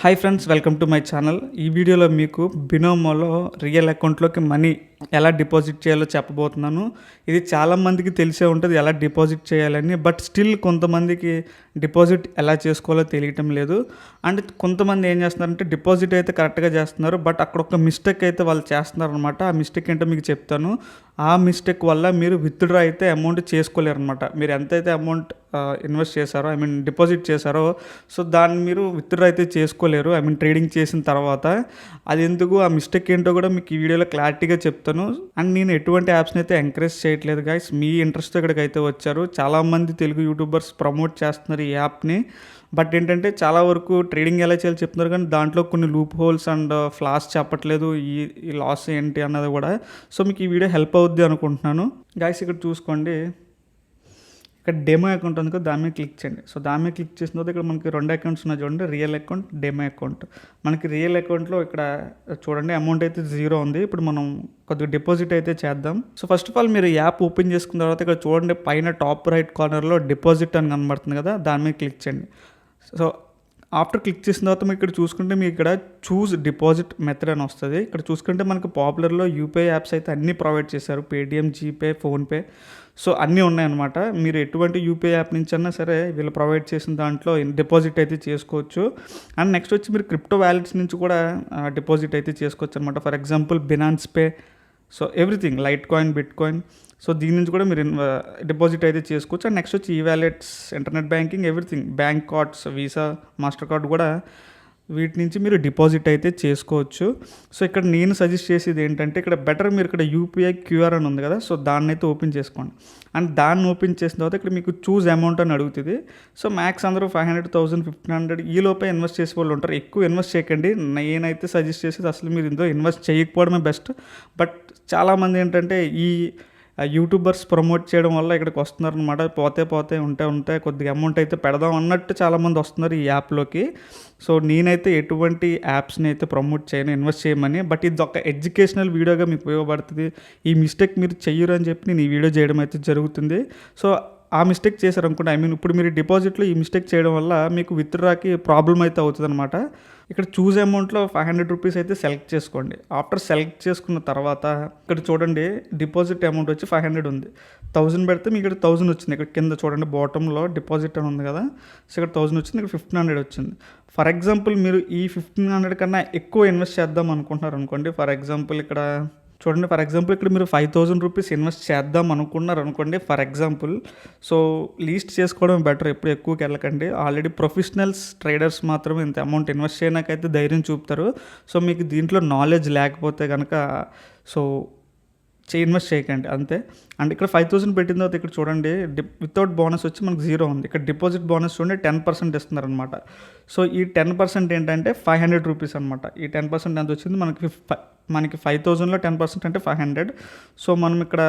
Hi friends, welcome to my channel. ఈ వీడియోలో మీకు బినోమోలో రియల్ అకౌంట్లోకి మనీ ఎలా డిపాజిట్ చేయాలో చెప్పబోతున్నాను. ఇది చాలామందికి తెలిసే ఉంటుంది ఎలా డిపాజిట్ చేయాలని. బట్ స్టిల్ కొంతమందికి డిపాజిట్ ఎలా చేసుకోవాలో తెలియటం లేదు. అండ్ కొంతమంది ఏం చేస్తున్నారంటే డిపాజిట్ అయితే కరెక్ట్గా చేస్తున్నారు, బట్ అక్కడ ఒక మిస్టేక్ అయితే వాళ్ళు చేస్తున్నారు అనమాట. ఆ మిస్టేక్ ఏంటో మీకు చెప్తాను. ఆ మిస్టేక్ వల్ల మీరు విత్డ్రా అయితే అమౌంట్ చేసుకోలేరు అనమాట. మీరు ఎంతైతే అమౌంట్ ఇన్వెస్ట్ చేశారో, డిపాజిట్ చేశారో, సో దాన్ని మీరు విత్డ్రా అయితే చేసుకోలేరు. ట్రేడింగ్ చేసిన తర్వాత. అది ఎందుకు, ఆ మిస్టేక్ ఏంటో కూడా మీకు ఈ వీడియోలో క్లారిటీగా చెప్తాను. అండ్ నేను ఎటువంటి యాప్స్ని అయితే ఎంకరేజ్ చేయట్లేదు గైస్. మీ ఇంట్రెస్ట్ ఇక్కడికి అయితే వచ్చారు. చాలామంది తెలుగు యూట్యూబర్స్ ప్రమోట్ చేస్తున్నారు ఈ యాప్ని. బట్ ఏంటంటే చాలా వరకు ట్రేడింగ్ ఎలా చేయాలో చెప్తున్నారు, కానీ దాంట్లో కొన్ని లూప్ హోల్స్ అండ్ ఫ్లాస్ చెప్పట్లేదు. ఈ లాస్ ఏంటి అన్నది కూడా. సో మీకు ఈ వీడియో హెల్ప్ అవుద్ది అనుకుంటున్నాను గైస్. ఇక్కడ చూసుకోండి, ఇక్కడ డెమో అకౌంట్ ఉంది కదా, దాని మీద క్లిక్ చేయండి. సో దాని మీద క్లిక్ చేసిన తర్వాత ఇక్కడ మనకి 2 అకౌంట్స్ ఉన్నాయి చూడండి, రియల్ అకౌంట్, డెమో అకౌంట్. మనకి రియల్ అకౌంట్లో ఇక్కడ చూడండి అమౌంట్ అయితే 0 ఉంది. ఇప్పుడు మనం కొద్దిగా డిపాజిట్ అయితే చేద్దాం. సో ఫస్ట్ ఆఫ్ ఆల్ మీరు యాప్ ఓపెన్ చేసుకున్న తర్వాత ఇక్కడ చూడండి, పైన టాప్ రైట్ కార్నర్లో డిపాజిట్ అని కనబడుతుంది కదా, దాని మీద క్లిక్ చేయండి. సో ఆఫ్టర్ క్లిక్ చేసిన తర్వాత మీకు ఇక్కడ చూసుకుంటే మీకు ఇక్కడ చూస్ డిపాజిట్ మెథడ్ అని వస్తుంది. ఇక్కడ చూసుకుంటే మనకు పాపులర్లో యూపీఐ యాప్స్ అయితే అన్నీ ప్రొవైడ్ చేశారు. పేటిఎం, జీపే, ఫోన్పే, సో అన్నీ ఉన్నాయన్నమాట. మీరు ఎటువంటి యూపీఐ యాప్ నుంచి అన్నా సరే వీళ్ళు ప్రొవైడ్ చేసిన దాంట్లో డిపాజిట్ అయితే చేసుకోవచ్చు. అండ్ నెక్స్ట్ వచ్చి మీరు క్రిప్టో వ్యాలెట్స్ నుంచి కూడా డిపాజిట్ అయితే చేసుకోవచ్చు అనమాట. For example Binance pay, so everything, light coin, bit coin, so దీని నుంచి కూడా మీరు డిపాజిట్ అయితే చేసుకోవచ్చు. అండ్ నెక్స్ట్ వచ్చి ఈ wallets, internet banking, everything, bank cards, visa, master card కూడా వీటి నుంచి మీరు డిపాజిట్ అయితే చేసుకోవచ్చు. సో ఇక్కడ నేను సజెస్ట్ చేసేది ఏంటంటే, ఇక్కడ బెటర్ మీరు ఇక్కడ యూపీఐ క్యూఆర్ అని ఉంది కదా, సో దాన్ని అయితే ఓపెన్ చేసుకోండి. అండ్ దాన్ని ఓపెన్ చేసిన తర్వాత ఇక్కడ మీకు చూస్ అమౌంట్ అని అడుగుతుంది. సో మ్యాక్స్ అందరూ 500, 1000, 1500 ఈ లోపే ఇన్వెస్ట్ చేసే వాళ్ళు ఉంటారు. ఎక్కువ ఇన్వెస్ట్ చేయకండి. నేనైతే సజెస్ట్ చేసేది అసలు మీరు ఇందులో ఇన్వెస్ట్ చేయకపోవడమే బెస్ట్. బట్ చాలామంది ఏంటంటే ఈ యూట్యూబర్స్ ప్రమోట్ చేయడం వల్ల ఇక్కడికి వస్తున్నారు అనమాట. పోతే ఉంటే కొద్దిగా అమౌంట్ అయితే పెడదాం అన్నట్టు చాలామంది వస్తున్నారు ఈ యాప్లోకి. సో నేనైతే ఎటువంటి యాప్స్ని అయితే ప్రమోట్ చేయను ఇన్వెస్ట్ చేయమని. బట్ ఇది ఒక ఎడ్యుకేషనల్ వీడియోగా మీకు ఉపయోగపడుతుంది. ఈ మిస్టేక్ మీరు చెయ్యరు అని చెప్పి నేను ఈ వీడియో చేయడం అయితే జరుగుతుంది. సో ఆ మిస్టేక్ చేశారు అనుకోండి, ఇప్పుడు మీరు డిపాజిట్లో ఈ మిస్టేక్ చేయడం వల్ల మీకు విత్డ్రాకి ప్రాబ్లం అయితే అవుతుంది అనమాట. ఇక్కడ చూస్ అమౌంట్లో 500 రూపీస్ అయితే సెలెక్ట్ చేసుకోండి. ఆఫ్టర్ సెలెక్ట్ చేసుకున్న తర్వాత ఇక్కడ చూడండి డిపాజిట్ అమౌంట్ వచ్చి 500 ఉంది. 1000 పెడితే మీకు ఇక్కడ 1000 వచ్చింది. ఇక్కడ కింద చూడండి బాటంలో డిపాజిట్ అని ఉంది కదా, సో ఇక్కడ 1000 వచ్చింది, ఇక్కడ 1500 వచ్చింది. ఫర్ ఎగ్జాంపుల్ మీరు ఈ 1500 కన్నా ఎక్కువ ఇన్వెస్ట్ చేద్దాం అనుకుంటున్నారు అనుకోండి. ఫర్ ఎగ్జాంపుల్ ఇక్కడ మీరు 5000 రూపీస్ ఇన్వెస్ట్ చేద్దాం అనుకున్నారు అనుకోండి ఫర్ ఎగ్జాంపుల్. సో లీస్ట్ చేసుకోవడం బెటర్, ఎప్పుడు ఎక్కువకి వెళ్ళకండి. ఆల్రెడీ ప్రొఫెషనల్స్ ట్రేడర్స్ మాత్రమే ఇంత అమౌంట్ ఇన్వెస్ట్ చేయడానికైతే ధైర్యం చూపుతారు. సో మీకు దీంట్లో నాలెడ్జ్ లేకపోతే కనుక సో ఇన్వెస్ట్ చేయకండి అంతే. అండ్ ఇక్కడ 5000 పెట్టిన తర్వాత ఇక్కడ చూడండి వితౌట్ బోనస్ వచ్చి మనకు 0 ఉంది. ఇక్కడ డిపాజిట్ బోనస్ చూడండి 10% ఇస్తున్నారు అనమాట. సో ఈ 10% ఏంటంటే 500 రూపీస్ అనమాట. ఈ 10% ఎంత వచ్చింది మనకి 5000లో 10% అంటే 500. సో మనం ఇక్కడ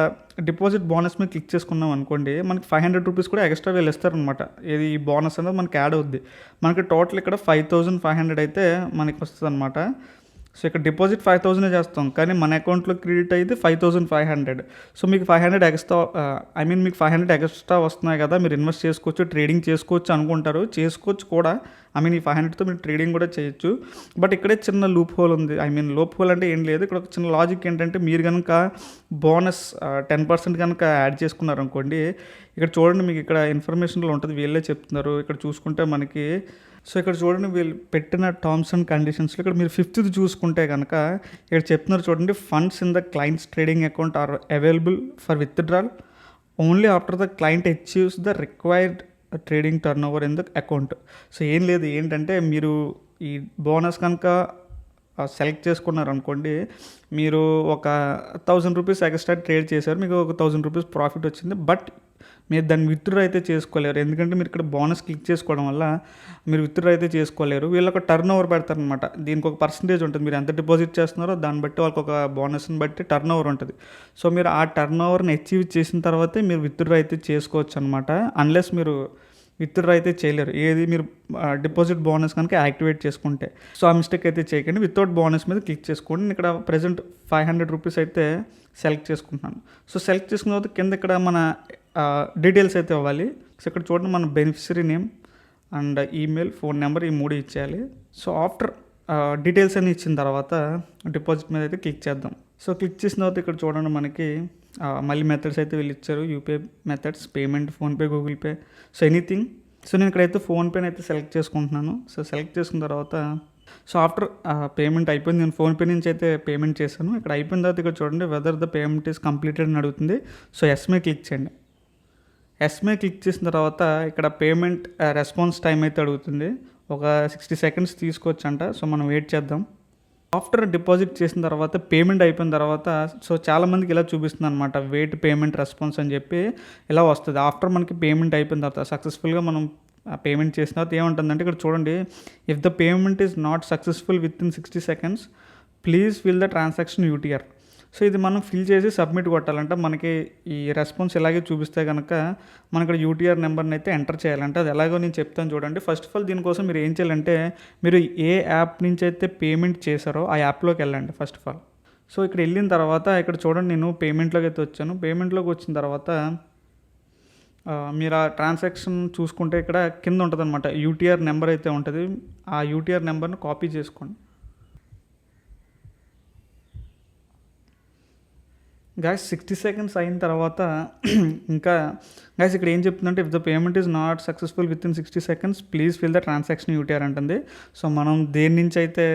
డిపాజిట్ బోనస్ మీద క్లిక్ చేసుకున్నాం అనుకోండి, మనకి 500 రూపీస్ కూడా ఎక్స్ట్రా వీళ్ళు ఇస్తారనమాట. ఇది ఈ బోనస్ అనేది మనకి యాడ్ అవుద్ది. మనకి టోటల్ ఇక్కడ 5500 అయితే మనకి వస్తుంది అనమాట. సో ఇక్కడ డిపాజిట్ 5000 చేస్తాం, కానీ మన అకౌంట్లో క్రెడిట్ అయితే 5500. సో మీకు 500 ఎక్స్ట్రా మీకు 500 ఎక్స్ట్రా వస్తున్నాయి కదా, మీరు ఇన్వెస్ట్ చేసుకోవచ్చు, ట్రేడింగ్ చేసుకోవచ్చు అనుకుంటారు. చేసుకోవచ్చు కూడా. ఈ 500తో మీరు ట్రేడింగ్ కూడా చేయొచ్చు. బట్ ఇక్కడే చిన్న లూప్ హోల్ ఉంది. లూప్ హోల్ అంటే ఏం లేదు. ఇక్కడ ఒక చిన్న లాజిక్ ఏంటంటే, మీరు కనుక బోనస్ 10% కనుక యాడ్ చేసుకున్నారు అనుకోండి, ఇక్కడ చూడండి మీకు ఇక్కడ ఇన్ఫర్మేషన్లో ఉంటుంది, వీళ్ళే చెప్తున్నారు. ఇక్కడ చూసుకుంటే మనకి సో ఇక్కడ చూడండి వీళ్ళు పెట్టిన టర్మ్స్ అండ్ కండిషన్స్లో ఇక్కడ మీరు 5th చూసుకుంటే కనుక ఇక్కడ చెప్తున్నారు చూడండి, funds in the clients trading account are available for withdrawal only after the client achieves the required trading turnover in the account. So ఏం లేదు, ఏంటంటే మీరు ఈ బోనస్ కనుక సెలెక్ట్ చేసుకున్నారు అనుకోండి, మీరు ఒక 1000 రూపీస్ ఎక్స్ట్రా ట్రేడ్ చేశారు, మీకు ఒక 1000 రూపీస్ ప్రాఫిట్ వచ్చింది. బట్ మీరు దాన్ని విత్డ్రా అయితే చేసుకోలేరు. ఎందుకంటే మీరు ఇక్కడ బోనస్ క్లిక్ చేసుకోవడం వల్ల మీరు విత్డ్రా అయితే చేసుకోలేరు. వీళ్ళు ఒక టర్న్ ఓవర్ పెడతారనమాట. దీనికి ఒక పర్సంటేజ్ ఉంటుంది. మీరు ఎంత డిపాజిట్ చేస్తున్నారో దాన్ని బట్టి వాళ్ళకి ఒక బోనస్ని బట్టి టర్న్ ఓవర్ ఉంటుంది. సో మీరు ఆ టర్న్ ఓవర్ని అచీవ్ చేసిన తర్వాతే మీరు విత్డ్రా అయితే చేసుకోవచ్చు అనమాట. అన్లెస్ మీరు విత్డ్రా అయితే చేయలేరు, ఏది మీరు డిపాజిట్ బోనస్ కనుక యాక్టివేట్ చేసుకుంటే. సో ఆ మిస్టేక్ అయితే చేయకండి. వితౌట్ బోనస్ మీద క్లిక్ చేసుకోండి. నేను ఇక్కడ ప్రెజెంట్ 500 రూపీస్ అయితే సెలెక్ట్ చేసుకుంటున్నాను. సో సెలెక్ట్ చేసుకున్న తర్వాత కింద ఇక్కడ మన డీటెయిల్స్ అయితే ఇవ్వాలి. సో ఇక్కడ చూడండి మన beneficiary name, and email, phone number ఈ 3 ఇచ్చేయాలి. సో ఆఫ్టర్ డీటెయిల్స్ అన్నీ ఇచ్చిన తర్వాత డిపాజిట్ మీద అయితే క్లిక్ చేద్దాం. సో క్లిక్ చేసిన తర్వాత ఇక్కడ చూడండి మనకి మళ్ళీ మెథడ్స్ అయితే వీళ్ళు ఇచ్చారు. UPI methods, payment, PhonePe, Google pay, so anything. So నేను ఇక్కడైతే ఫోన్పేని అయితే సెలెక్ట్ చేసుకుంటున్నాను. సో సెలెక్ట్ చేసుకున్న తర్వాత సో ఆఫ్టర్ పేమెంట్ అయిపోయింది. నేను ఫోన్పే నుంచి అయితే పేమెంట్ చేశాను. ఇక్కడ అయిపోయిన తర్వాత ఇక్కడ చూడండి whether the payment is completed అని అడుగుతుంది. సో ఎస్ మీద క్లిక్ చేయండి. ఎస్ మీద క్లిక్ చేసిన తర్వాత ఇక్కడ పేమెంట్ రెస్పాన్స్ టైం అయితే అడుగుతుంది. ఒక 60 సెకండ్స్ తీసుకోవచ్చంట. సో మనం వెయిట్ చేద్దాం. ఆఫ్టర్ డిపాజిట్ చేసిన తర్వాత పేమెంట్ అయిపోయిన తర్వాత సో చాలామందికి ఇలా చూపిస్తుంది అనమాట, వెయిట్ పేమెంట్ రెస్పాన్స్ అని చెప్పి ఇలా వస్తుంది. ఆఫ్టర్ మనకి పేమెంట్ అయిపోయిన తర్వాత సక్సెస్ఫుల్గా మనం పేమెంట్ చేసిన తర్వాత ఏముంటుందంటే ఇక్కడ చూడండి, if the payment is not successful with in 60 seconds please fill the transaction UTR. So ఇది మనం ఫిల్ చేసి సబ్మిట్ కొట్టాలంటే మనకి ఈ రెస్పాన్స్ ఇలాగే చూపిస్తే కనుక మనం ఇక్కడ యూటీఆర్ నెంబర్ని అయితే ఎంటర్ చేయాలంటే అది ఎలాగో నేను చెప్తాను చూడండి. ఫస్ట్ ఆఫ్ ఆల్ దీనికోసం మీరు ఏం చేయాలంటే మీరు ఏ యాప్ నుంచి అయితే పేమెంట్ చేశారో ఆ యాప్లోకి వెళ్ళండి ఫస్ట్ ఆఫ్ ఆల్. సో ఇక్కడ వెళ్ళిన తర్వాత ఇక్కడ చూడండి నేను పేమెంట్లోకి అయితే వచ్చాను. పేమెంట్లోకి వచ్చిన తర్వాత మీరు ఆ ట్రాన్సాక్షన్ చూసుకుంటే ఇక్కడ కింద ఉంటుంది అనమాట యూటీఆర్ నెంబర్ అయితే ఉంటుంది. ఆ యూటీఆర్ నెంబర్ని కాపీ చేసుకోండి. గాయస్ 60 సెకండ్స్ అయిన తర్వాత ఇంకా గాయస్ ఇక్కడ ఏం చెప్తుందంటే if the payment is not successful with in 60 seconds please fill the transaction UTR అంటుంది. సో మనం దేని నుంచి అయితే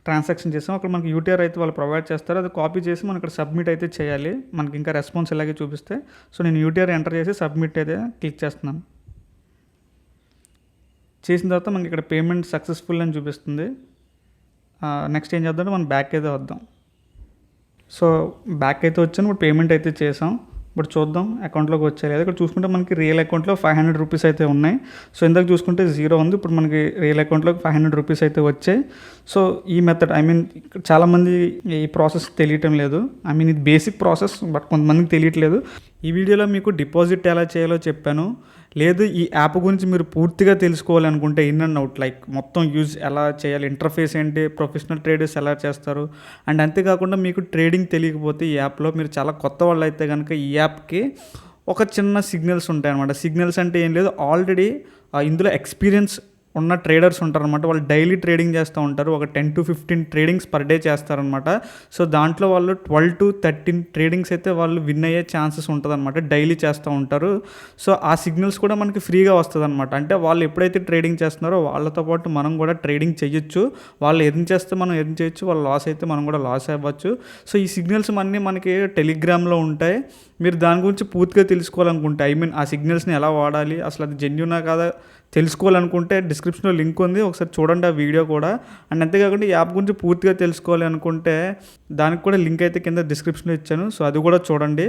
ట్రాన్సాక్షన్ చేసాం అక్కడ మనకి యూటీఆర్ అయితే వాళ్ళు ప్రొవైడ్ చేస్తారు. అది కాపీ చేసి మనం ఇక్కడ సబ్మిట్ అయితే చేయాలి. మనకి ఇంకా రెస్పాన్స్ ఇలాగే చూపిస్తే సో నేను యూటీఆర్ ఎంటర్ చేసి సబ్మిట్ అయితే క్లిక్ చేస్తున్నాను. చేసిన తర్వాత మనకి ఇక్కడ పేమెంట్ సక్సెస్ఫుల్ అని చూపిస్తుంది. నెక్స్ట్ ఏం చేద్దామంటే మనం బ్యాక్ అయితే వద్దాం. సో బ్యాక్ అయితే వచ్చాను. ఇప్పుడు పేమెంట్ అయితే చేసాం. ఇప్పుడు చూద్దాం అకౌంట్లోకి వచ్చాయి. ఇక్కడ చూసుకుంటే మనకి రియల్ అకౌంట్లో 500 రూపీస్ అయితే ఉన్నాయి. సో ఇందాక చూసుకుంటే 0 ఉంది. ఇప్పుడు మనకి రియల్ అకౌంట్లోకి 500 రూపీస్ అయితే వచ్చాయి. సో ఈ మెథడ్ చాలామంది ఈ ప్రాసెస్ తెలియటం లేదు. ఇది బేసిక్ ప్రాసెస్, బట్ కొంతమందికి తెలియట్లేదు. ఈ వీడియోలో మీకు డిపాజిట్ ఎలా చేయాలో చెప్పాను. లేదు ఈ యాప్ గురించి మీరు పూర్తిగా తెలుసుకోవాలనుకుంటే ఇన్ అండ్ అవుట్ లైక్ మొత్తం యూజ్ ఎలా చేయాలి, ఇంటర్ఫేస్ ఏంటి, ప్రొఫెషనల్ ట్రేడర్స్ ఎలా చేస్తారు, అండ్ అంతేకాకుండా మీకు ట్రేడింగ్ తెలియకపోతే ఈ యాప్లో మీరు చాలా కొత్త వాళ్ళు అయితే కనుక ఈ యాప్కి ఒక చిన్న సిగ్నల్స్ ఉంటాయి అన్నమాట. సిగ్నల్స్ అంటే ఏం లేదు, ఆల్రెడీ ఇందులో ఎక్స్పీరియన్స్ ఉన్న ట్రేడర్స్ ఉంటారనమాట. వాళ్ళు డైలీ ట్రేడింగ్ చేస్తూ ఉంటారు. ఒక 10 to 15 ట్రేడింగ్స్ పర్ డే చేస్తారనమాట. సో దాంట్లో వాళ్ళు 12 to 13 ట్రేడింగ్స్ అయితే వాళ్ళు విన్ అయ్యే ఛాన్సెస్ ఉంటుంది అనమాట. డైలీ చేస్తూ ఉంటారు. సో ఆ సిగ్నల్స్ కూడా మనకి ఫ్రీగా వస్తుంది అనమాట. అంటే వాళ్ళు ఎప్పుడైతే ట్రేడింగ్ చేస్తున్నారో వాళ్ళతో పాటు మనం కూడా ట్రేడింగ్ చేయొచ్చు. వాళ్ళు ఎర్న్ చేస్తే మనం ఎర్న్ చేయొచ్చు, వాళ్ళు లాస్ అయితే మనం కూడా లాస్ అవ్వచ్చు. సో ఈ సిగ్నల్స్ అన్నీ మనకి టెలిగ్రామ్లో ఉంటాయి. మీరు దాని గురించి పూర్తిగా తెలుసుకోవాలనుకుంటే ఆ సిగ్నల్స్ని ఎలా వాడాలి, అసలు అది జెన్యూనా కాదా తెలుసుకోవాలనుకుంటే డిస్క్రిప్షన్లో లింక్ ఉంది, ఒకసారి చూడండి ఆ వీడియో కూడా. అండ్ అంతేకాకుండా ఈ యాప్ గురించి పూర్తిగా తెలుసుకోవాలి అనుకుంటే దానికి కూడా లింక్ అయితే కింద డిస్క్రిప్షన్లో ఇచ్చాను. సో అది కూడా చూడండి.